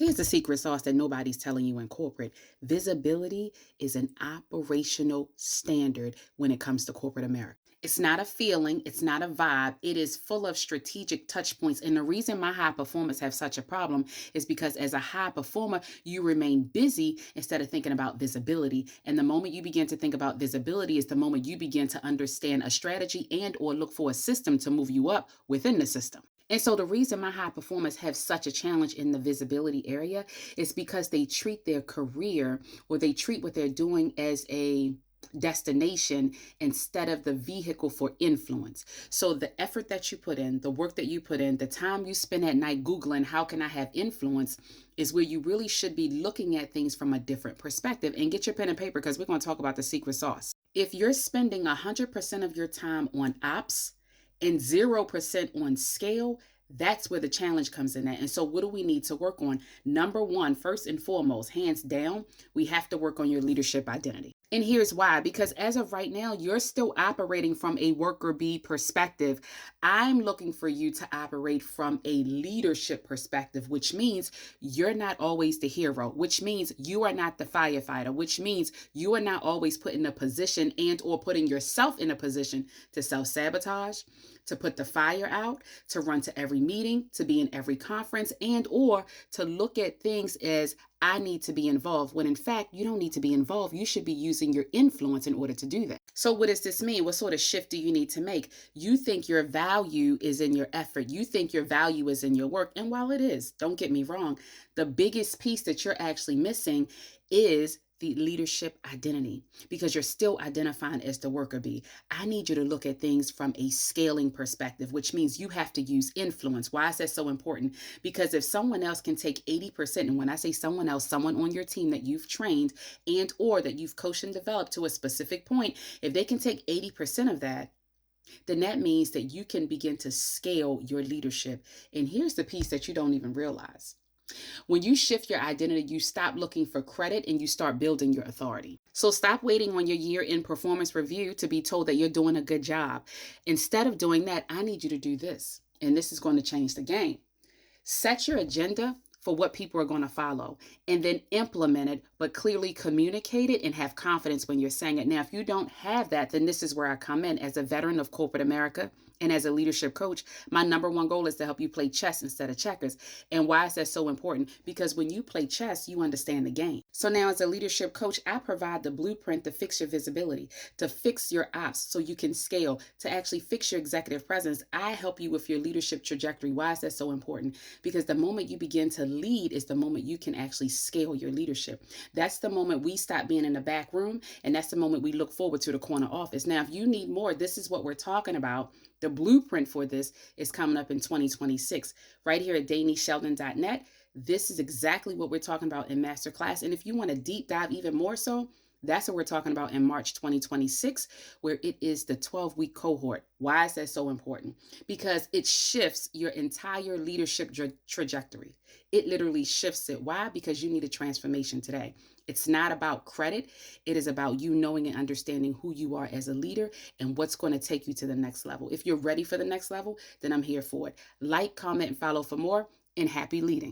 Here's the secret sauce that nobody's telling you in corporate. Visibility is an operational standard when it comes to corporate America. It's not a feeling, it's not a vibe. It is full of strategic touch points. And the reason my high performers have such a problem is because as a high performer, you remain busy instead of thinking about visibility. And the moment you begin to think about visibility is the moment you begin to understand a strategy and or look for a system to move you up within the system. And so the reason my high performers have such a challenge in the visibility area is because they treat their career or they treat what they're doing as a destination instead of the vehicle for influence. So the effort that you put in, the work that you put in, the time you spend at night Googling, how can I have influence, is where you really should be looking at things from a different perspective. And get your pen and paper because we're going to talk about the secret sauce. If you're spending 100% of your time on ops, and 0% on scale, that's where the challenge comes in at. And so, what do we need to work on? Number one, first and foremost, hands down, we have to work on your leadership identity. And here's why, because as of right now, you're still operating from a worker bee perspective. I'm looking for you to operate from a leadership perspective, which means you're not always the hero, which means you are not the firefighter, which means you are not always put in a position and or putting yourself in a position to self-sabotage, to put the fire out, to run to every meeting, to be in every conference, and or to look at things as I need to be involved, when in fact you don't need to be involved. You should be using your influence in order to do that. So what does this mean? What sort of shift do you need to make? You think your value is in your effort. You think your value is in your work. And while it is, don't get me wrong, the biggest piece that you're actually missing is the leadership identity, because you're still identifying as the worker bee. I need you to look at things from a scaling perspective, which means you have to use influence. Why is that so important? Because if someone else can take 80%, and when I say someone else, someone on your team that you've trained and or that you've coached and developed to a specific point, if they can take 80% of that, then that means that you can begin to scale your leadership. And here's the piece that you don't even realize. When you shift your identity, you stop looking for credit and you start building your authority. So stop waiting on your year in performance review to be told that you're doing a good job. Instead of doing that, I need you to do this. And this is going to change the game. Set your agenda for what people are going to follow and then implement it, but clearly communicate it and have confidence when you're saying it. Now, if you don't have that, then this is where I come in as a veteran of corporate America and as a leadership coach. My number one goal is to help you play chess instead of checkers. And why is that so important? Because when you play chess, you understand the game. So now as a leadership coach, I provide the blueprint to fix your visibility, to fix your ops so you can scale, to actually fix your executive presence. I help you with your leadership trajectory. Why is that so important? Because the moment you begin to lead is the moment you can actually scale your leadership. That's the moment we stop being in the back room, and that's the moment we look forward to the corner office. Now, if you need more, this is what we're talking about. The blueprint for this is coming up in 2026 right here at DanieSheldon.net. This is exactly what we're talking about in Masterclass. And if you want to deep dive even more so, that's what we're talking about in March 2026, where it is the 12-week cohort. Why is that so important? Because it shifts your entire leadership trajectory. It literally shifts it. Why? Because you need a transformation today. It's not about credit. It is about you knowing and understanding who you are as a leader and what's going to take you to the next level. If you're ready for the next level, then I'm here for it. Like, comment, and follow for more, and happy leading.